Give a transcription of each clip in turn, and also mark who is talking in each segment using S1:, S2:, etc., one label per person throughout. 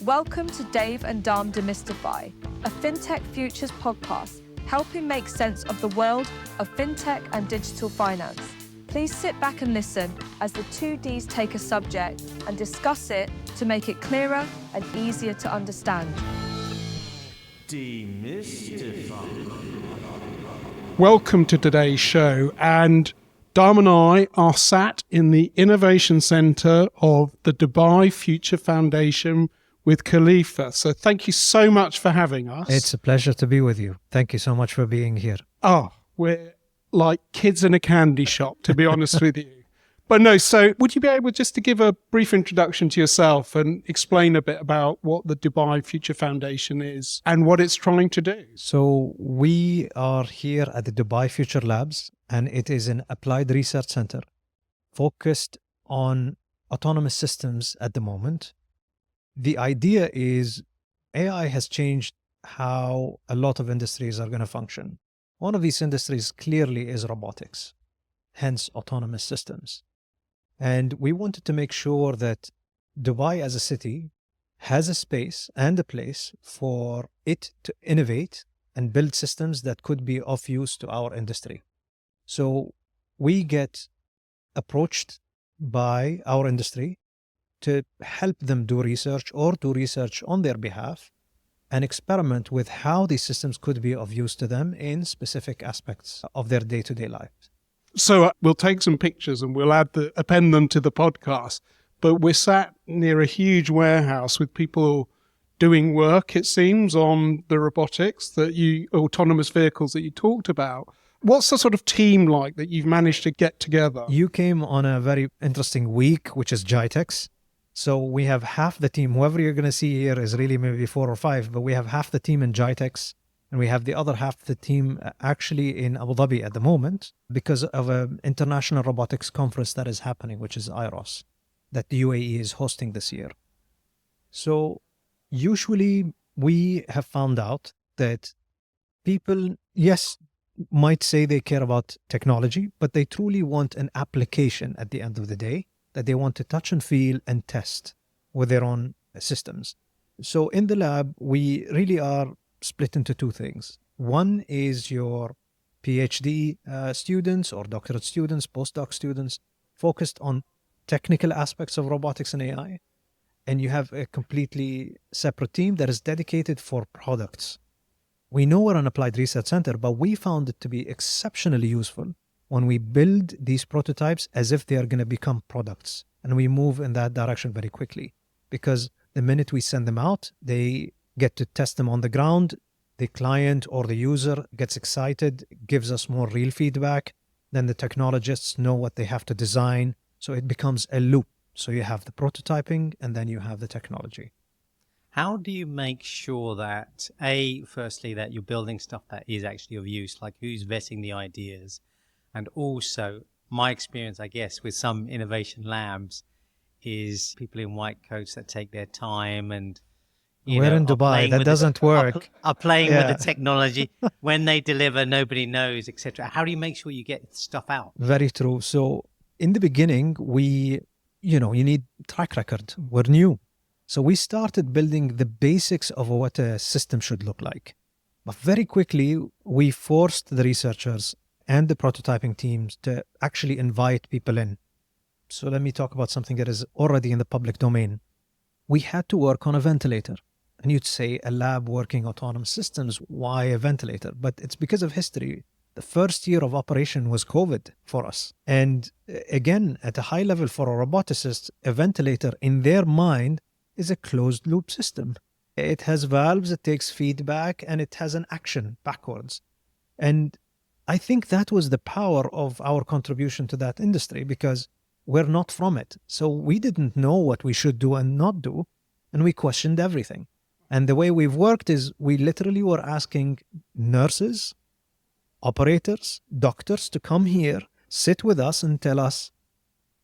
S1: Welcome to Dave and Dharm Demystify, a FinTech Futures podcast, helping make sense of the world of FinTech and digital finance. Please sit back and listen as the two Ds take a subject and discuss it to make it clearer and easier to understand.
S2: Demystifying.
S3: Welcome to today's show, and Dharm and I are sat in the Innovation Centre of the Dubai Future Foundation with Khalifa. So thank you so much for having us.
S4: It's a pleasure to be with you. Thank you so much for being here.
S3: Oh, we're like kids in a candy shop, to be honest with you. But no, so would you be able just to give a brief introduction to yourself and explain a bit about what the Dubai Future Foundation is and what it's trying to do?
S4: So we are here at the Dubai Future Labs, and it is an applied research center focused on autonomous systems at the moment. The idea is AI has changed how a lot of industries are going to function. One of these industries clearly is robotics, hence autonomous systems. And we wanted to make sure that Dubai as a city has a space and a place for it to innovate and build systems that could be of use to our industry. So we get approached by our industry to help them do research or do research on their behalf and experiment with how these systems could be of use to them in specific aspects of their day-to-day life.
S3: So we'll take some pictures and we'll append them to the podcast. But we're sat near a huge warehouse with people doing work, it seems, on the robotics, autonomous vehicles that you talked about. What's the sort of team like that you've managed to get together?
S4: You came on a very interesting week, which is GITEX. So we have half the team. Whoever you're going to see here is really maybe 4 or 5, but we have half the team in GITEX, and we have the other half of the team actually in Abu Dhabi at the moment because of an international robotics conference that is happening, which is IROS, that the UAE is hosting this year. So usually we have found out that people, yes, might say they care about technology, but they truly want an application at the end of the day that they want to touch and feel and test with their own systems. So in the lab, we really are split into two things. One is your PhD students or doctorate students, postdoc students, focused on technical aspects of robotics and AI. And you have a completely separate team that is dedicated for products. We know we're an applied research center, but we found it to be exceptionally useful when we build these prototypes as if they are going to become products. And we move in that direction very quickly because the minute we send them out, they get to test them on the ground. The client or the user gets excited, gives us more real feedback. Then the technologists know what they have to design. So it becomes a loop. So you have the prototyping and then you have the technology.
S5: How do you make sure that, firstly, that you're building stuff that is actually of use, like who's vetting the ideas? And also, my experience, I guess, with some innovation labs is people in white coats that take their time and
S4: we're in Dubai, that doesn't work.
S5: Are playing with the technology. When they deliver, nobody knows, etc. How do you make sure you get stuff out?
S4: Very true. So in the beginning, you need track record. We're new. So we started building the basics of what a system should look like. But very quickly, we forced the researchers and the prototyping teams to actually invite people in. So let me talk about something that is already in the public domain. We had to work on a ventilator. And you'd say a lab working autonomous systems, why a ventilator? But it's because of history. The first year of operation was COVID for us. And again, at a high level for a roboticist, a ventilator in their mind is a closed loop system. It has valves, it takes feedback, and it has an action backwards. And I think that was the power of our contribution to that industry because we're not from it. So we didn't know what we should do and not do, and we questioned everything. And the way we've worked is we literally were asking nurses, operators, doctors to come here, sit with us and tell us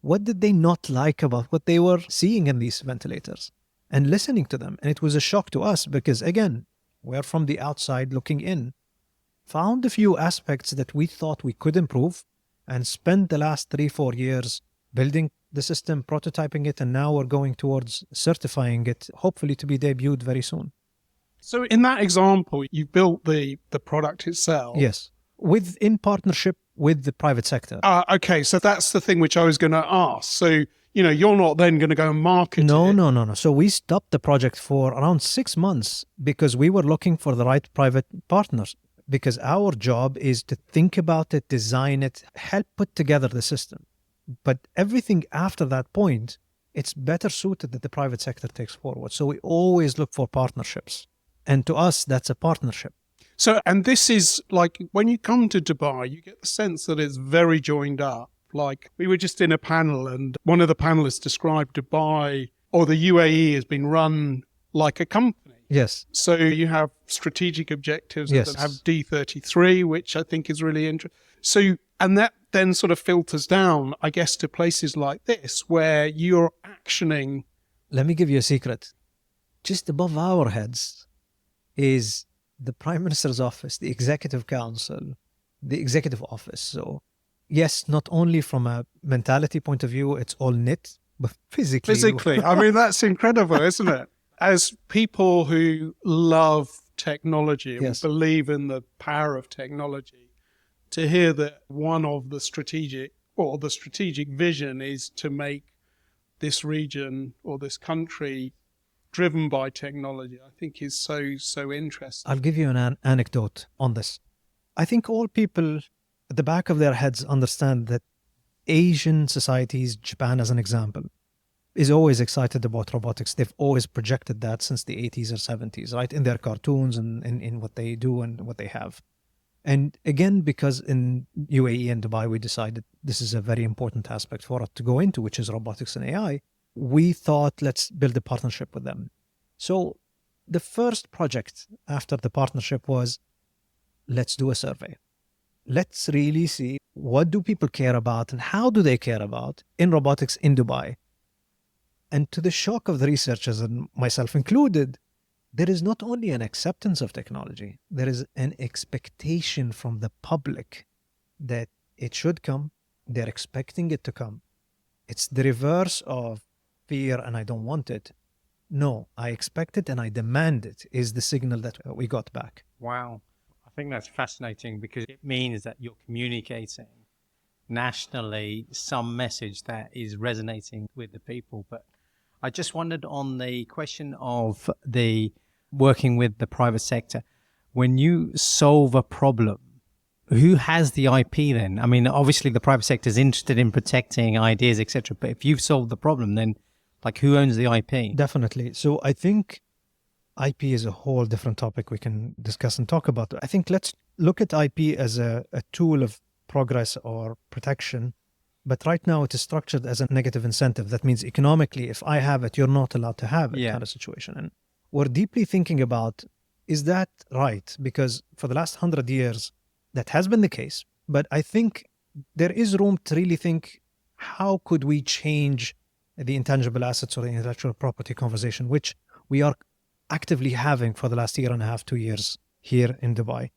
S4: what did they not like about what they were seeing in these ventilators and listening to them. And it was a shock to us because, again, we're from the outside looking in. Found a few aspects that we thought we could improve and spent the last 3-4 years building the system, prototyping it, and now we're going towards certifying it, hopefully to be debuted very soon.
S3: So in that example, you built the product itself.
S4: Yes, in partnership with the private sector.
S3: Okay, so that's the thing which I was going to ask. So, you're not then going to go and market it.
S4: No. So we stopped the project for around 6 months because we were looking for the right private partners, because our job is to think about it, design it, help put together the system. But everything after that point, it's better suited that the private sector takes forward. So we always look for partnerships. And to us, that's a partnership.
S3: So, and this is like, when you come to Dubai, you get the sense that it's very joined up. Like, we were just in a panel and one of the panelists described Dubai, or the UAE, has been run like a company.
S4: Yes.
S3: So you have strategic objectives
S4: Yes.
S3: that have D33, which I think is really interesting. So, and that then sort of filters down, I guess, to places like this where you're actioning.
S4: Let me give you a secret. Just above our heads is the Prime Minister's office, the Executive Council, the Executive Office. So, yes, not only from a mentality point of view, it's all knit, but physically.
S3: I mean, that's incredible, isn't it? As people who love technology and
S4: Yes.
S3: believe in the power of technology, to hear that one of the strategic vision is to make this region or this country driven by technology, I think is so interesting.
S4: I'll give you an anecdote on this. I think all people at the back of their heads understand that Asian societies, Japan as an example, is always excited about robotics. They've always projected that since the 80s or 70s, right? In their cartoons and in what they do and what they have. And again, because in UAE and Dubai, we decided this is a very important aspect for us to go into, which is robotics and AI, we thought, let's build a partnership with them. So the first project after the partnership was, let's do a survey. Let's really see what do people care about and how do they care about in robotics in Dubai. And to the shock of the researchers, and myself included, there is not only an acceptance of technology, there is an expectation from the public that it should come. They're expecting it to come. It's the reverse of fear and I don't want it. No, I expect it and I demand it, is the signal that we got back.
S5: Wow. I think that's fascinating because it means that you're communicating nationally some message that is resonating with the people. But I just wondered on the question of the working with the private sector, when you solve a problem, who has the IP then? I mean, obviously the private sector is interested in protecting ideas, etc. But if you've solved the problem, then like who owns the IP?
S4: Definitely. So I think IP is a whole different topic we can discuss and talk about. I think let's look at IP as a tool of progress or protection. But right now it is structured as a negative incentive. That means economically, if I have it, you're not allowed to have it, kind of situation. And we're deeply thinking about, is that right? Because for the last 100 years, that has been the case. But I think there is room to really think, how could we change the intangible assets or the intellectual property conversation, which we are actively having for the last year and a half, 2 years here in Dubai.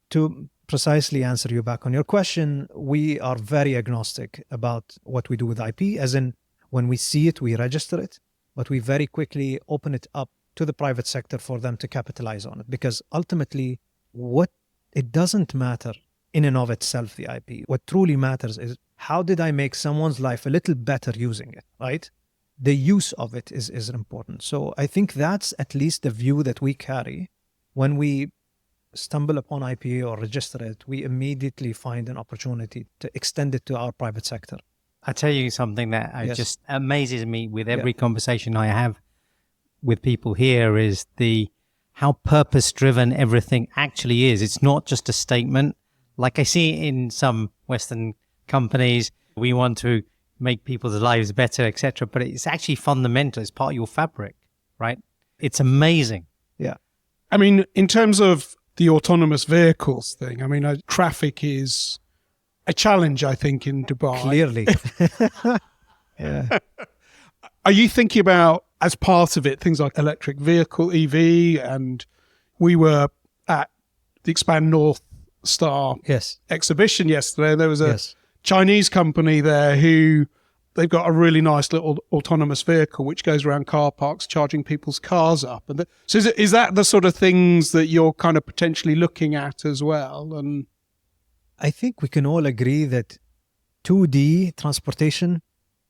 S4: To precisely answer you back on your question, we are very agnostic about what we do with IP, as in when we see it, we register it, but we very quickly open it up to the private sector for them to capitalize on it. Because ultimately, it doesn't matter in and of itself, the IP. What truly matters is, how did I make someone's life a little better using it, right? The use of it is important. So I think that's at least the view that we carry. When we stumble upon IP or register it, we immediately find an opportunity to extend it to our private sector.
S5: I tell you something that just amazes me with every conversation I have with people here is how purpose-driven everything actually is. It's not just a statement. Like I see in some Western companies, we want to make people's lives better, etc. But it's actually fundamental. It's part of your fabric, right? It's amazing.
S4: Yeah.
S3: I mean, in terms of the autonomous vehicles thing, I mean, traffic is a challenge, I think, in Dubai.
S4: Clearly. Yeah.
S3: Are you thinking about, as part of it, things like electric vehicle, EV, and we were at the Expand North Star exhibition yesterday. There was a Chinese company there who they've got a really nice little autonomous vehicle which goes around car parks charging people's cars up. And so is that the sort of things that you're kind of potentially looking at as well? And
S4: I think we can all agree that 2D transportation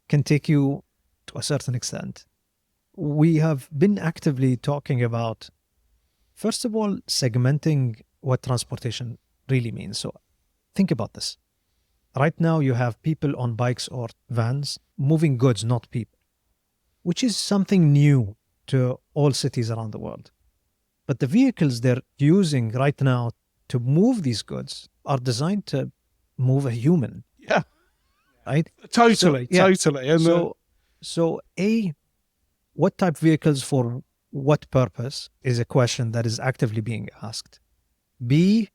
S4: can take you to a certain extent. We have been actively talking about, first of all, segmenting what transportation really means. So think about this. Right now, you have people on bikes or vans moving goods, not people, which is something new to all cities around the world. But the vehicles they're using right now to move these goods are designed to move a human.
S3: yeah,
S4: Right?
S3: totally. And
S4: So what type of vehicles for what purpose is a question that is actively being asked. B,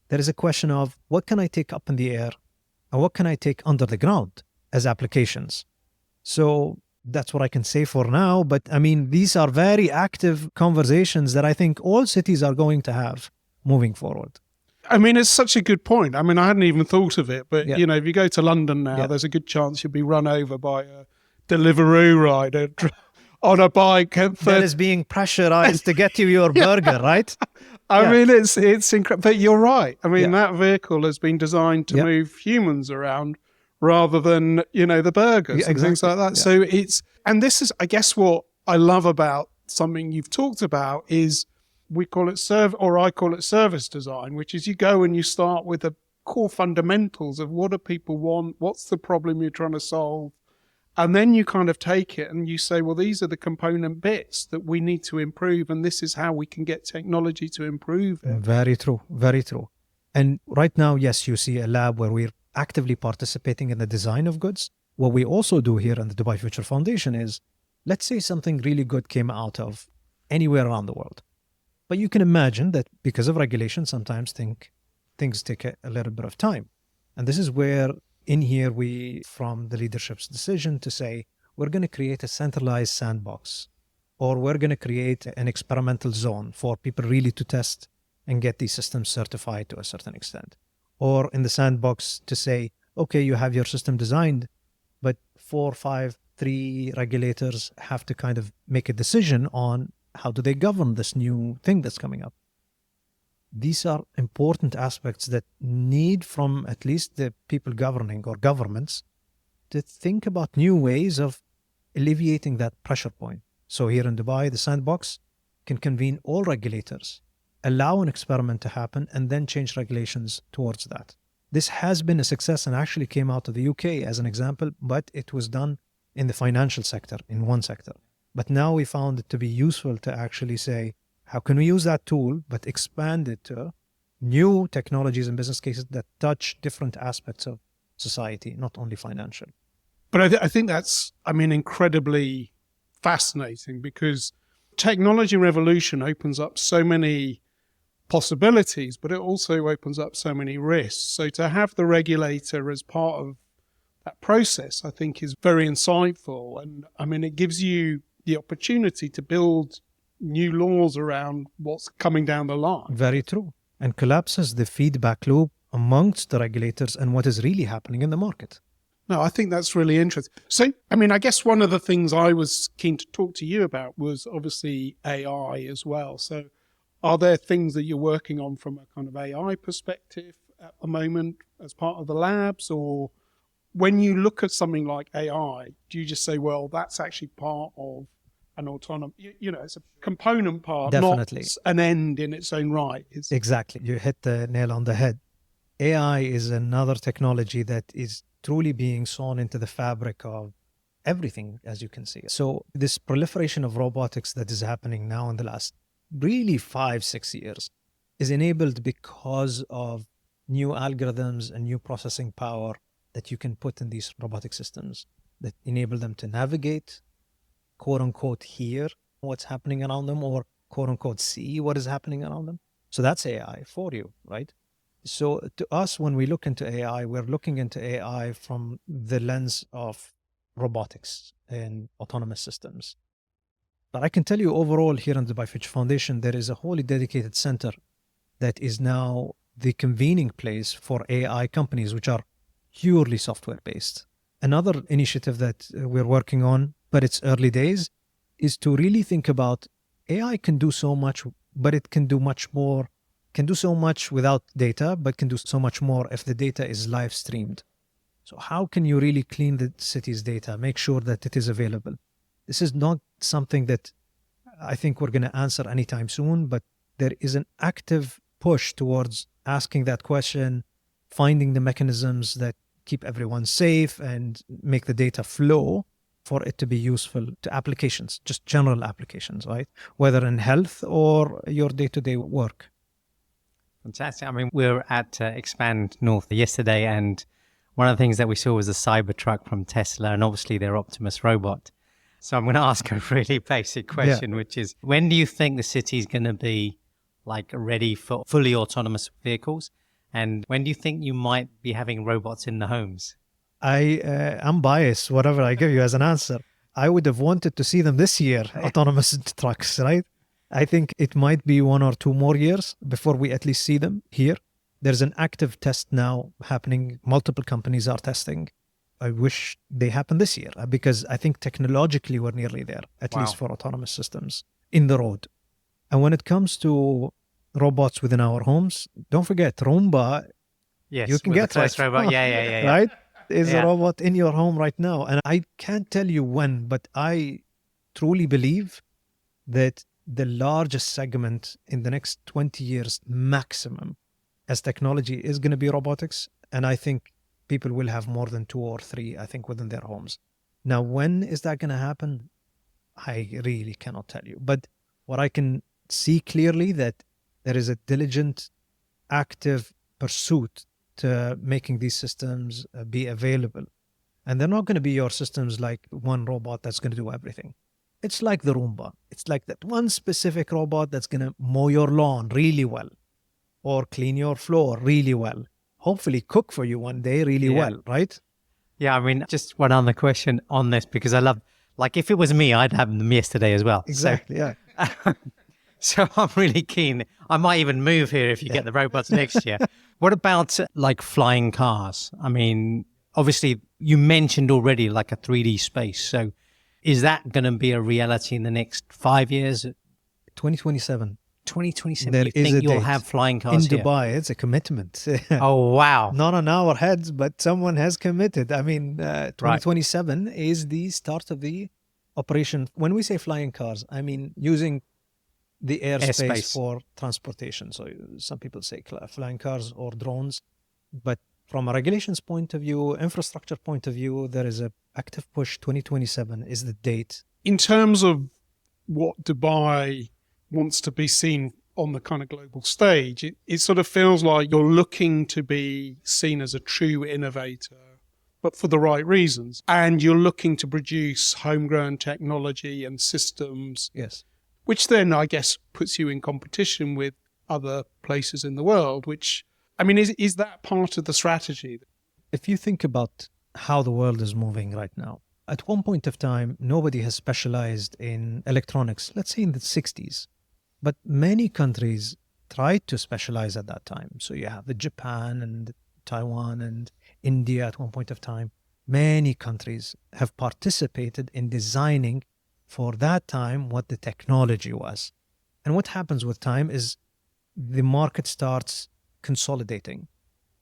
S4: there is a question of what can I take up in the air and what can I take under the ground as applications. So that's what I can say for now. But I mean, these are very active conversations that I think all cities are going to have moving forward.
S3: I mean, it's such a good point. I mean, I hadn't even thought of it, but
S4: Yeah.
S3: you know, if you go to London now,
S4: Yeah.
S3: there's a good chance you'll be run over by a Deliveroo rider on a bike.
S4: That is being pressurized to get you your burger, right?
S3: I mean, it's incredible. But you're right. I mean,
S4: Yeah.
S3: that vehicle has been designed to
S4: Yeah.
S3: move humans around rather than, you know, the burgers
S4: Yeah,
S3: and things
S4: exactly.
S3: like that.
S4: Yeah.
S3: So and this is, I guess, what I love about something you've talked about is I call it service design, which is you go and you start with the core fundamentals of what do people want, what's the problem you're trying to solve, and then you kind of take it and you say, well, these are the component bits that we need to improve, and this is how we can get technology to improve it.
S4: Very true. Very true. And right now, yes, you see a lab where we're actively participating in the design of goods. What we also do here in the Dubai Future Foundation is, let's say something really good came out of anywhere around the world. But you can imagine that because of regulation, sometimes things take a little bit of time. And this is where in here we, from the leadership's decision to say, we're going to create a centralized sandbox, or we're going to create an experimental zone for people really to test and get these systems certified to a certain extent. Or in the sandbox to say, okay, you have your system designed, but 4, 5, 3 regulators have to kind of make a decision on how do they govern this new thing that's coming up. These are important aspects that need from at least the people governing or governments to think about new ways of alleviating that pressure point. So here in Dubai, the sandbox can convene all regulators, allow an experiment to happen, and then change regulations towards that. This has been a success and actually came out of the UK as an example, but it was done in the financial sector, in one sector. But now we found it to be useful to actually say, how can we use that tool, but expand it to new technologies and business cases that touch different aspects of society, not only financial.
S3: But I think that's, I mean, incredibly fascinating, because technology revolution opens up so many possibilities, but it also opens up so many risks. So to have the regulator as part of that process, I think is very insightful. And I mean, it gives you the opportunity to build new laws around what's coming down the line.
S4: Very true. And collapses the feedback loop amongst the regulators and what is really happening in the market.
S3: No, I think that's really interesting. So, I mean, I guess one of the things I was keen to talk to you about was obviously AI as well. So are there things that you're working on from a kind of AI perspective at the moment as part of the labs? Or when you look at something like AI, do you just say, well, that's actually part of an autonomous, you know, it's a component part,
S4: Definitely.
S3: not an end in its own right?
S4: Exactly. You hit the nail on the head. AI is another technology that is truly being sewn into the fabric of everything, as you can see. So this proliferation of robotics that is happening now in the last really 5-6 years is enabled because of new algorithms and new processing power that you can put in these robotic systems that enable them to navigate, quote unquote, hear what's happening around them, or quote unquote, see what is happening around them. So that's AI for you, right? So to us, when we look into AI, we're looking into AI from the lens of robotics and autonomous systems. But I can tell you overall here in the Dubai Future Foundation, there is a wholly dedicated center that is now the convening place for AI companies, which are purely software based. Another initiative that we're working on, but it's early days, is to really think about AI can do so much, but it can do much more, can do so much without data, but can do so much more if the data is live streamed. So how can you really clean the city's data, make sure that it is available? This is not something that I think we're going to answer anytime soon, but there is an active push towards asking that question, finding the mechanisms that keep everyone safe and make the data flow for it to be useful to applications, just general applications, right? Whether in health or your day-to-day work.
S5: Fantastic. I mean, we were at Expand North yesterday, and one of the things that we saw was a Cybertruck from Tesla and obviously their Optimus robot. So I'm going to ask a really basic question, which is, when do you think the city is going to be like ready for fully autonomous vehicles? And when do you think you might be having robots in the homes?
S4: I'm biased, whatever I give you as an answer. I would have wanted to see them this year, autonomous trucks, right? I think it might be 1 or 2 more years before we at least see them here. There's an active test now happening. Multiple companies are testing. I wish they happen this year because I think technologically we're nearly there, at least for autonomous systems in the road. And when it comes to robots within our homes, don't forget Roomba.
S5: Yes,
S4: you can get
S5: the first robot. Yeah.
S4: Right? Is a robot in your home right now. And I can't tell you when, but I truly believe that the largest segment in the next 20 years maximum as technology is going to be robotics. And I think people will have more than 2 or 3, I think, within their homes. Now, when is that going to happen? I really cannot tell you. But what I can see clearly that there is a diligent, active pursuit to making these systems be available. And they're not going to be your systems like one robot that's going to do everything. It's like the Roomba. It's like that one specific robot that's going to mow your lawn really well or clean your floor really well. Hopefully cook for you one day really well, right?
S5: Yeah, I mean, just one other question on this, because I love, like, if it was me, I'd have them yesterday as well.
S4: Exactly,
S5: So I'm really keen. I might even move here if you get the robots next year. What about like flying cars? I mean, obviously you mentioned already like a 3D space. So is that going to be a reality in the next 5 years?
S4: 2027.
S5: 2027,
S4: There
S5: you
S4: is
S5: think
S4: a
S5: you'll
S4: date.
S5: have flying cars
S4: in
S5: here?
S4: Dubai? It's a commitment.
S5: Oh, wow.
S4: Not on our heads, but someone has committed. I mean, 2027 is the start of the operation. When we say flying cars, I mean using the airspace for transportation. So some people say flying cars or drones. But from a regulations point of view, infrastructure point of view, there is an active push. 2027 is the date.
S3: In terms of what Dubai wants to be seen on the kind of global stage, it sort of feels like you're looking to be seen as a true innovator, but for the right reasons. And you're looking to produce homegrown technology and systems,
S4: Yes.
S3: which then, I guess, puts you in competition with other places in the world, which, I mean, is that part of the strategy?
S4: If you think about how the world is moving right now, at one point of time, nobody has specialized in electronics, let's say in the 60s. But many countries tried to specialize at that time. So you have the Japan and Taiwan and India at one point of time. Many countries have participated in designing for that time what the technology was. And what happens with time is the market starts consolidating.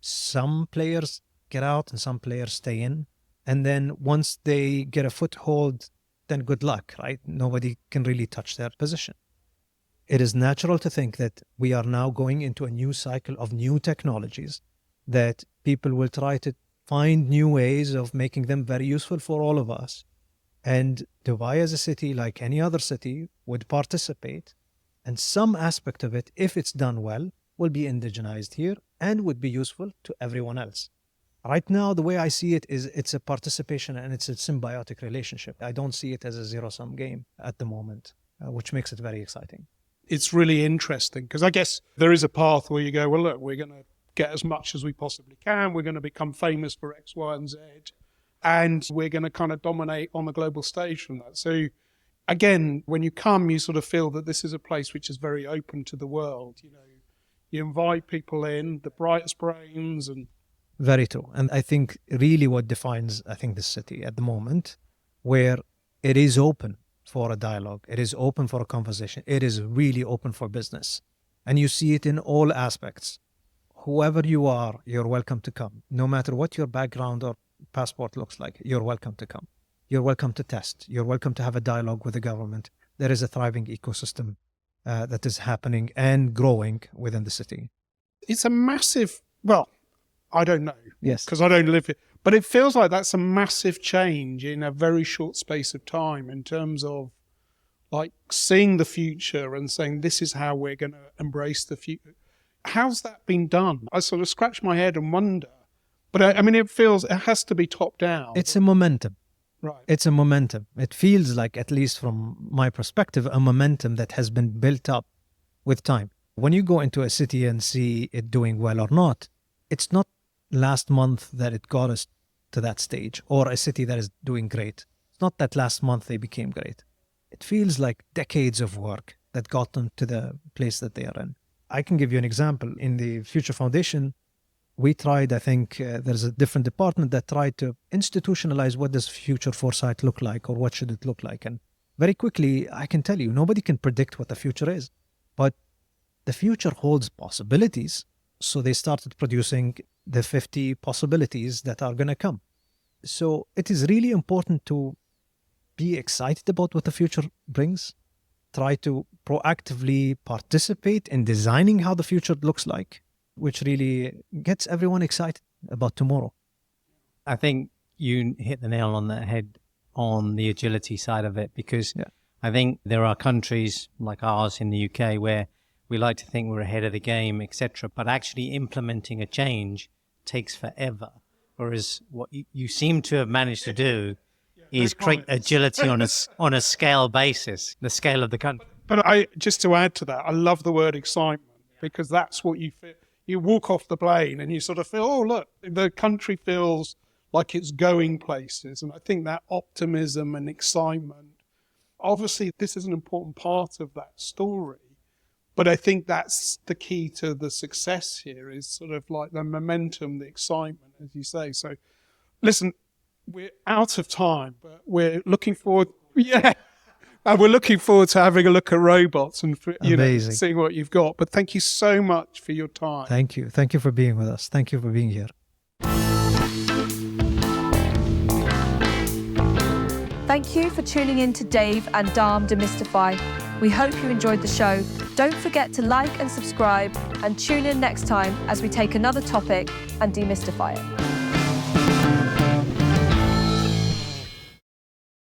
S4: Some players get out and some players stay in. And then once they get a foothold, then good luck, right? Nobody can really touch their position. It is natural to think that we are now going into a new cycle of new technologies, that people will try to find new ways of making them very useful for all of us. And Dubai as a city, like any other city, would participate. And some aspect of it, if it's done well, will be indigenized here and would be useful to everyone else. Right now, the way I see it is it's a participation and it's a symbiotic relationship. I don't see it as a zero-sum game at the moment, which makes it very exciting.
S3: It's really interesting because I guess there is a path where you go, well, look, we're going to get as much as we possibly can. We're going to become famous for X, Y, and Z. And we're going to kind of dominate on the global stage from that. So again, when you come, you sort of feel that this is a place which is very open to the world. You know, you invite people in, the brightest brains and
S4: Very true. And I think really what defines, I think, this city at the moment, where it is open for a dialogue, it is open for a conversation, it is really open for business. And you see it in all aspects. Whoever you are, you're welcome to come. No matter what your background or passport looks like, you're welcome to come. You're welcome to test. You're welcome to have a dialogue with the government. There is a thriving ecosystem that is happening and growing within the city.
S3: It's a massive, well, I don't know.
S4: Yes.
S3: Because I don't live here. But it feels like that's a massive change in a very short space of time in terms of like seeing the future and saying this is how we're going to embrace the future. How's that been done? I sort of scratch my head and wonder. But I mean, it feels it has to be top down.
S4: It's a momentum.
S3: Right.
S4: It's a momentum. It feels like, at least from my perspective, a momentum that has been built up with time. When you go into a city and see it doing well or not, it's not last month that it got us to that stage, or a city that is doing great. It's not that last month they became great. It feels like decades of work that got them to the place that they are in. I can give you an example. In the Future Foundation, we tried, I think there's a different department that tried to institutionalize what does future foresight look like, or what should it look like. And very quickly, I can tell you, nobody can predict what the future is, but the future holds possibilities. So they started producing the 50 possibilities that are going to come. So it is really important to be excited about what the future brings, try to proactively participate in designing how the future looks like, which really gets everyone excited about tomorrow.
S5: I think you hit the nail on the head on the agility side of it, because I think there are countries like ours in the UK where we like to think we're ahead of the game, etc. But actually implementing a change takes forever. Whereas what you seem to have managed to do is create agility on a scale basis, the scale of the country.
S3: But just to add to that, I love the word excitement, because that's what you feel. You walk off the plane and you sort of feel, oh, look, the country feels like it's going places. And I think that optimism and excitement, obviously this is an important part of that story. But I think that's the key to the success here, is sort of like the momentum, the excitement, as you say. So listen, we're out of time, but we're looking forward. Yeah. And we're looking forward to having a look at robots and seeing what you've got. But thank you so much for your time.
S4: Thank you. Thank you for being with us. Thank you for being here.
S1: Thank you for tuning in to Dave and Dharm Demystify. We hope you enjoyed the show. Don't forget to like and subscribe, and tune in next time as we take another topic and demystify it.